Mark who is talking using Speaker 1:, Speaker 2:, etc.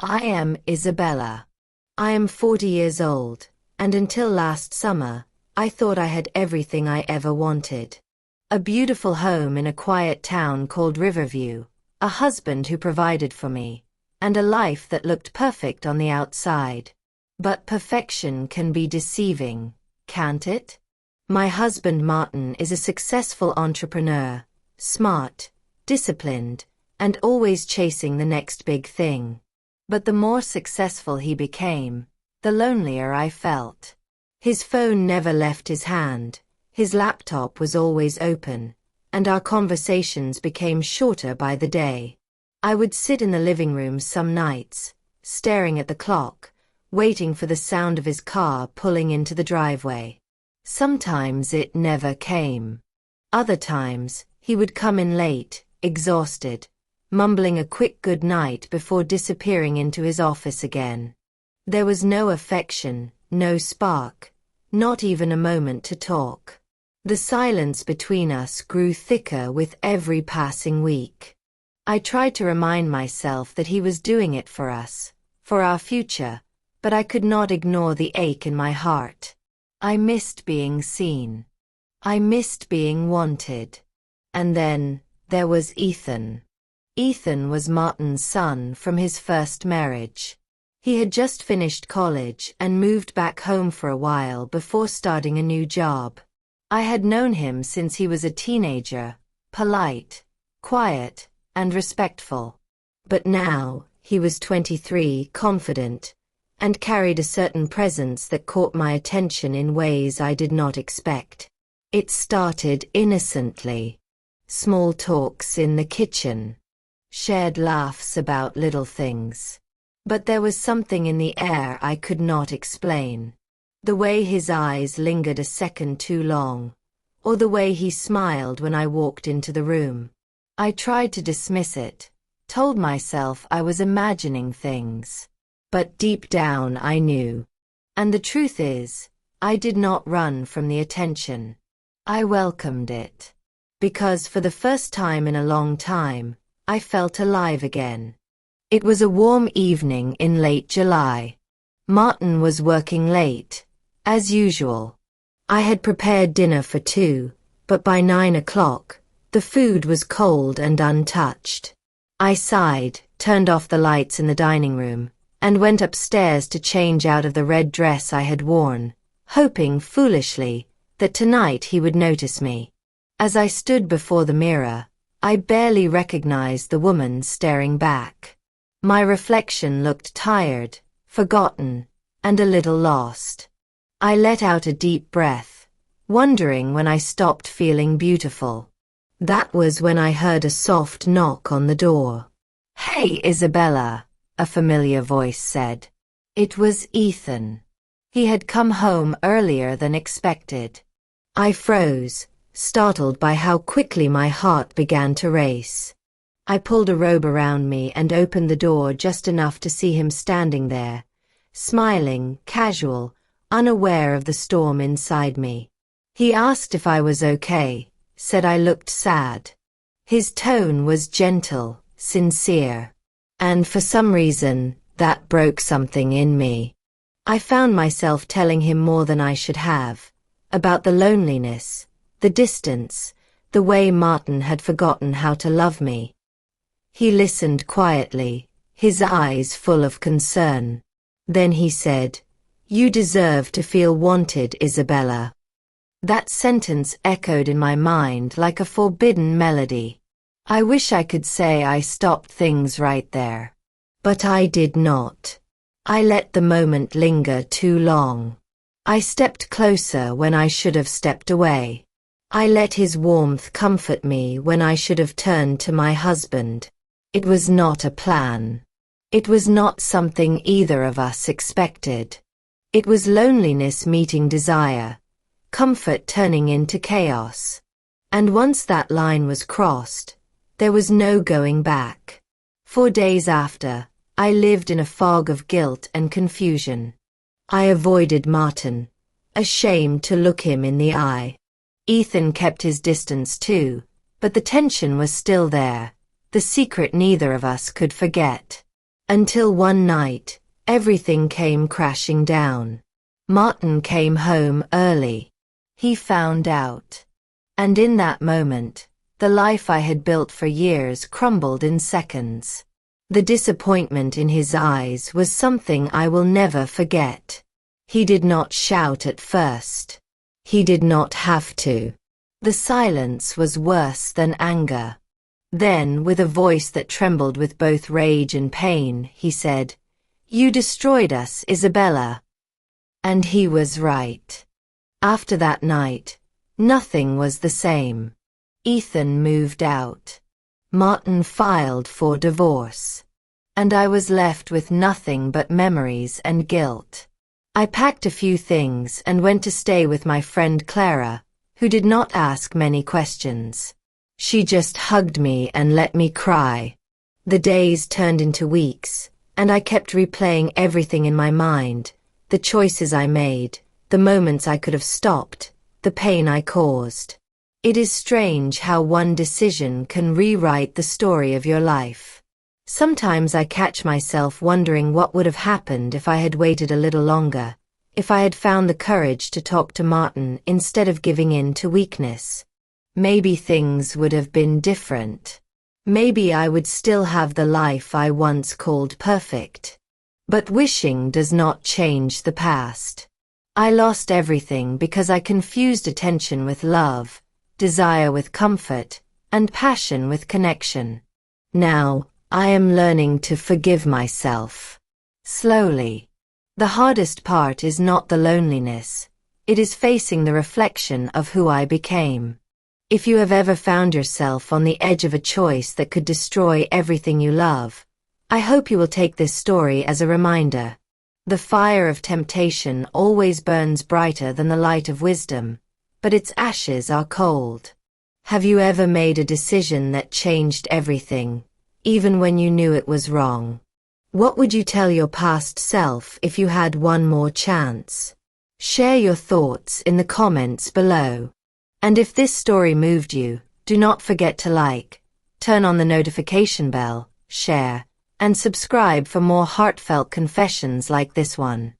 Speaker 1: I am Isabella. I am 40 years old, and until last summer, I thought I had everything I ever wanted. A beautiful home in a quiet town called Riverview, a husband who provided for me, and a life that looked perfect on the outside. But perfection can be deceiving, can't it? My husband Martin is a successful entrepreneur, smart, disciplined, and always chasing the next big thing. But the more successful he became, the lonelier I felt. His phone never left his hand, his laptop was always open, and our conversations became shorter by the day. I would sit in the living room some nights, staring at the clock, waiting for the sound of his car pulling into the driveway. Sometimes it never came. Other times, he would come in late, exhausted, mumbling a quick good night before disappearing into his office again. There was no affection, no spark, not even a moment to talk. The silence between us grew thicker with every passing week. I tried to remind myself that he was doing it for us, for our future, but I could not ignore the ache in my heart. I missed being seen. I missed being wanted. And then, there was Ethan. Ethan was Martin's son from his first marriage. He had just finished college and moved back home for a while before starting a new job. I had known him since he was a teenager, polite, quiet, and respectful. But now, he was 23, confident, and carried a certain presence that caught my attention in ways I did not expect. It started innocently. Small talks in the kitchen. Shared laughs about little things. But there was something in the air I could not explain. The way his eyes lingered a second too long, or the way he smiled when I walked into the room. I tried to dismiss it, told myself I was imagining things. But deep down I knew. And the truth is, I did not run from the attention. I welcomed it. Because for the first time in a long time, I felt alive again. It was a warm evening in late July. Martin was working late, as usual. I had prepared dinner for 2, but by 9 o'clock, the food was cold and untouched. I sighed, turned off the lights in the dining room, and went upstairs to change out of the red dress I had worn, hoping foolishly that tonight he would notice me. As I stood before the mirror, I barely recognized the woman staring back. My reflection looked tired, forgotten, and a little lost. I let out a deep breath, wondering when I stopped feeling beautiful. That was when I heard a soft knock on the door. "Hey, Isabella," a familiar voice said. It was Ethan. He had come home earlier than expected. I froze, startled by how quickly my heart began to race. I pulled a robe around me and opened the door just enough to see him standing there, smiling, casual, unaware of the storm inside me. He asked if I was okay, said I looked sad. His tone was gentle, sincere. And for some reason, that broke something in me. I found myself telling him more than I should have, about the loneliness, the distance, the way Martin had forgotten how to love me. He listened quietly, his eyes full of concern. Then he said, "You deserve to feel wanted, Isabella." That sentence echoed in my mind like a forbidden melody. I wish I could say I stopped things right there. But I did not. I let the moment linger too long. I stepped closer when I should have stepped away. I let his warmth comfort me when I should have turned to my husband. It was not a plan. It was not something either of us expected. It was loneliness meeting desire, comfort turning into chaos. And once that line was crossed, there was no going back. 4 days after, I lived in a fog of guilt and confusion. I avoided Martin, ashamed to look him in the eye. Ethan kept his distance too, but the tension was still there, the secret neither of us could forget. Until one night, everything came crashing down. Martin came home early. He found out. And in that moment, the life I had built for years crumbled in seconds. The disappointment in his eyes was something I will never forget. He did not shout at first. He did not have to. The silence was worse than anger. Then, with a voice that trembled with both rage and pain, he said, "You destroyed us, Isabella." And he was right. After that night, nothing was the same. Ethan moved out. Martin filed for divorce. And I was left with nothing but memories and guilt. I packed a few things and went to stay with my friend Clara, who did not ask many questions. She just hugged me and let me cry. The days turned into weeks, and I kept replaying everything in my mind, the choices I made, the moments I could have stopped, the pain I caused. It is strange how one decision can rewrite the story of your life. Sometimes I catch myself wondering what would have happened if I had waited a little longer, if I had found the courage to talk to Martin instead of giving in to weakness. Maybe things would have been different. Maybe I would still have the life I once called perfect. But wishing does not change the past. I lost everything because I confused attention with love, desire with comfort, and passion with connection. Now, I am learning to forgive myself. Slowly. The hardest part is not the loneliness. It is facing the reflection of who I became. If you have ever found yourself on the edge of a choice that could destroy everything you love, I hope you will take this story as a reminder. The fire of temptation always burns brighter than the light of wisdom, but its ashes are cold. Have you ever made a decision that changed everything, even when you knew it was wrong? What would you tell your past self if you had one more chance? Share your thoughts in the comments below. And if this story moved you, do not forget to like, turn on the notification bell, share, and subscribe for more heartfelt confessions like this one.